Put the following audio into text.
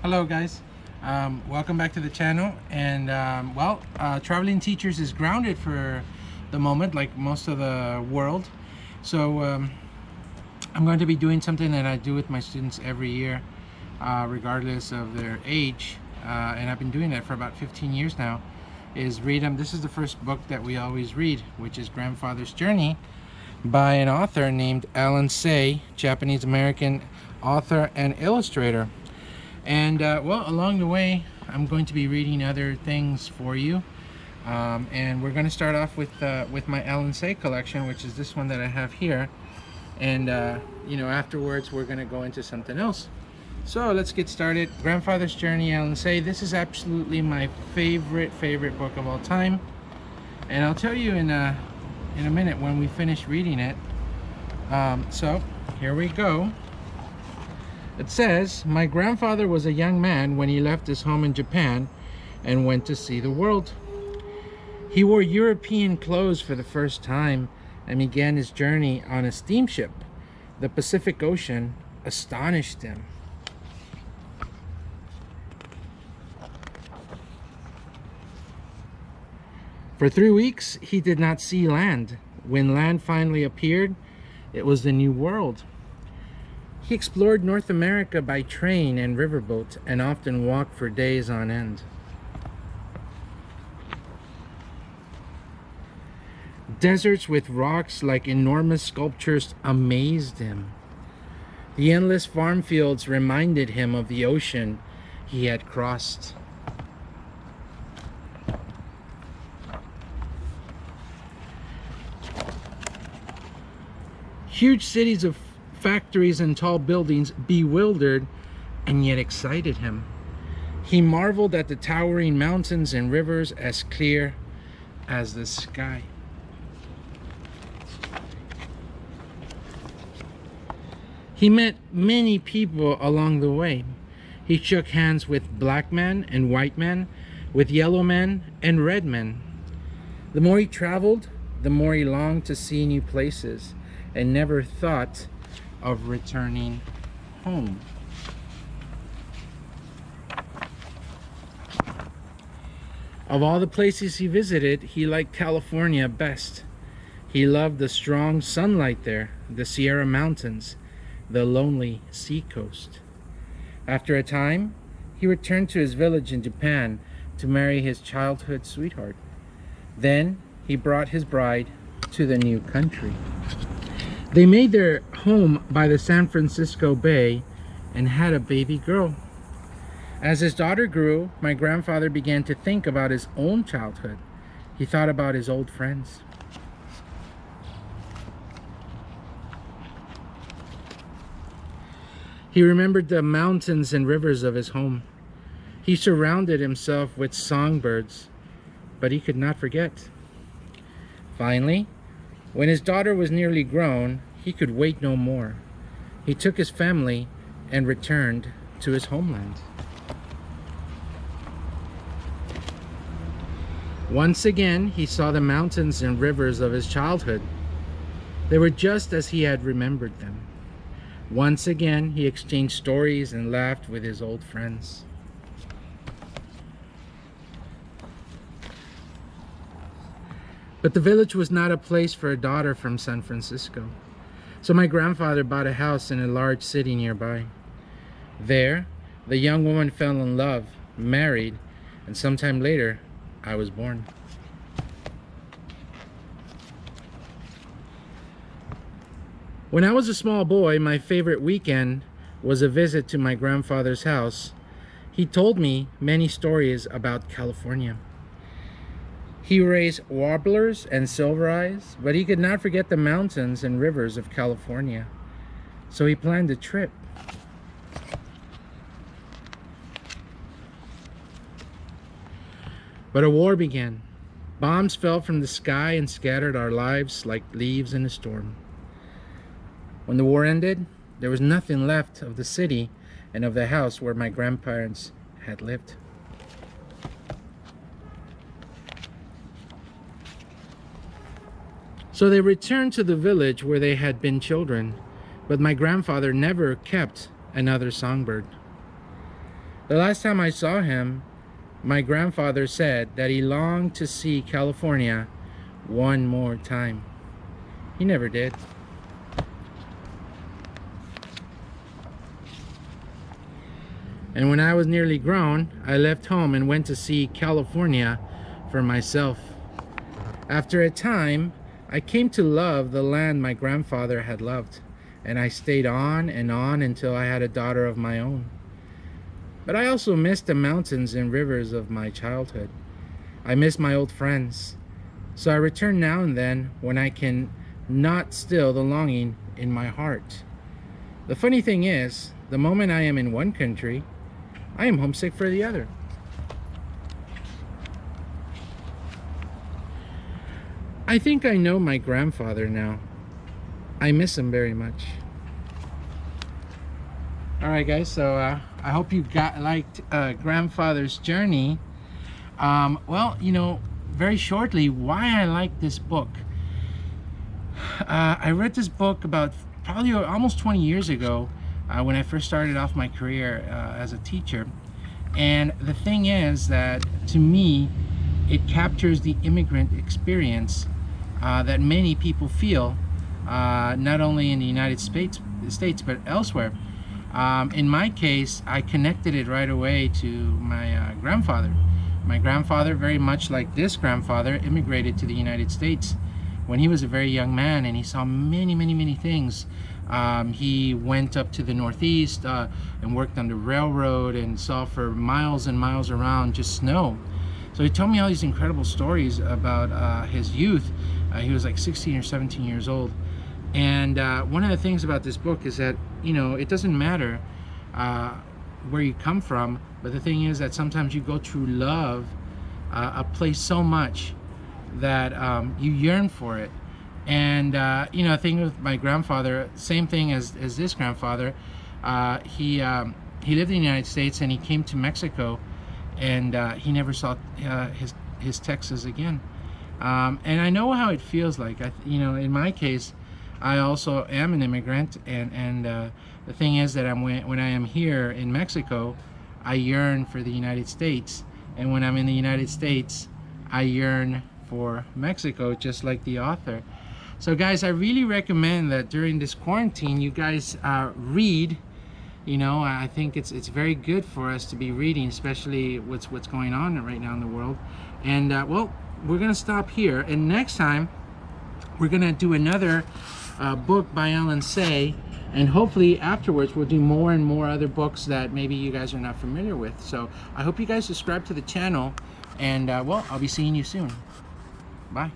Hello guys, welcome back to the channel. And Traveling Teachers is grounded for the moment, like most of the world. So I'm going to be doing something that I do with my students every year, regardless of their age, and I've been doing it for about 15 years now, is read them. This is the first book that we always read, which is Grandfather's Journey by an author named Alan Say, Japanese American author and illustrator. And along the way I'm going to be reading other things for you, and we're going to start off with my Alan Say collection, which is this one that I have here. And afterwards we're going to go into something else. So let's get started. Grandfather's Journey, Alan Say. This is absolutely my favorite book of all time, and I'll tell you in a minute when we finish reading it. So here we go. It says, my grandfather was a young man when he left his home in Japan and went to see the world. He wore European clothes for the first time and began his journey on a steamship. The Pacific Ocean astonished him. For 3 weeks, he did not see land. When land finally appeared, it was the New World. He explored North America by train and riverboat and often walked for days on end. Deserts with rocks like enormous sculptures amazed him. The endless farm fields reminded him of the ocean he had crossed. Huge cities of factories and tall buildings bewildered and yet excited him. He marveled at the towering mountains and rivers as clear as the sky. He met many people along the way. He shook hands with black men and white men, with yellow men and red men. The more he traveled, the more he longed to see new places and never thought of returning home. Of all the places he visited, he liked California best. He loved the strong sunlight there, the Sierra Mountains, the lonely seacoast. After a time, he returned to his village in Japan to marry his childhood sweetheart. Then he brought his bride to the new country. They made their home by the San Francisco Bay and had a baby girl. As his daughter grew, my grandfather began to think about his own childhood. He thought about his old friends. He remembered the mountains and rivers of his home. He surrounded himself with songbirds, but he could not forget. Finally, when his daughter was nearly grown, he could wait no more. He took his family and returned to his homeland. Once again, he saw the mountains and rivers of his childhood. They were just as he had remembered them. Once again, he exchanged stories and laughed with his old friends. But the village was not a place for a daughter from San Francisco. So my grandfather bought a house in a large city nearby. There, the young woman fell in love, married, and sometime later, I was born. When I was a small boy, my favorite weekend was a visit to my grandfather's house. He told me many stories about California. He raised warblers and silver eyes, but he could not forget the mountains and rivers of California. So he planned a trip. But a war began. Bombs fell from the sky and scattered our lives like leaves in a storm. When the war ended, there was nothing left of the city and of the house where my grandparents had lived. So they returned to the village where they had been children, but my grandfather never kept another songbird. The last time I saw him, my grandfather said that he longed to see California one more time. He never did. And when I was nearly grown, I left home and went to see California for myself. After a time, I came to love the land my grandfather had loved, and I stayed on and on until I had a daughter of my own. But I also missed the mountains and rivers of my childhood. I miss my old friends. So I return now and then when I can not still the longing in my heart. The funny thing is, the moment I am in one country, I am homesick for the other. I think I know my grandfather now. I miss him very much. Alright guys, so I hope you liked Grandfather's Journey. Well, you know, very shortly, why I like this book. I read this book about probably almost 20 years ago when I first started off my career as a teacher. And the thing is that, to me, it captures the immigrant experience that many people feel, not only in the United States but elsewhere. In my case, I connected it right away to my grandfather. My grandfather, very much like this grandfather, immigrated to the United States when he was a very young man, and he saw many things. He went up to the Northeast and worked on the railroad and saw for miles and miles around just snow. So he told me all these incredible stories about his youth. He was like 16 or 17 years old. And one of the things about this book is that, you know, it doesn't matter where you come from, but the thing is that sometimes you go through love a place so much that you yearn for it. And you know, the thing with my grandfather, same thing as this grandfather, he lived in the United States and he came to Mexico, and he never saw his Texas again. And I know how it feels like. You know, in my case, I also am an immigrant, and the thing is that when I am here in Mexico, I yearn for the United States, and when I'm in the United States, I yearn for Mexico, just like the author. So guys, I really recommend that during this quarantine you guys read. You know, I think it's very good for us to be reading, especially what's going on right now in the world. And well, we're gonna stop here, and next time we're gonna do another book by Alan Say, and hopefully afterwards we'll do more and more other books that maybe you guys are not familiar with. So I hope you guys subscribe to the channel, and well, I'll be seeing you soon. Bye.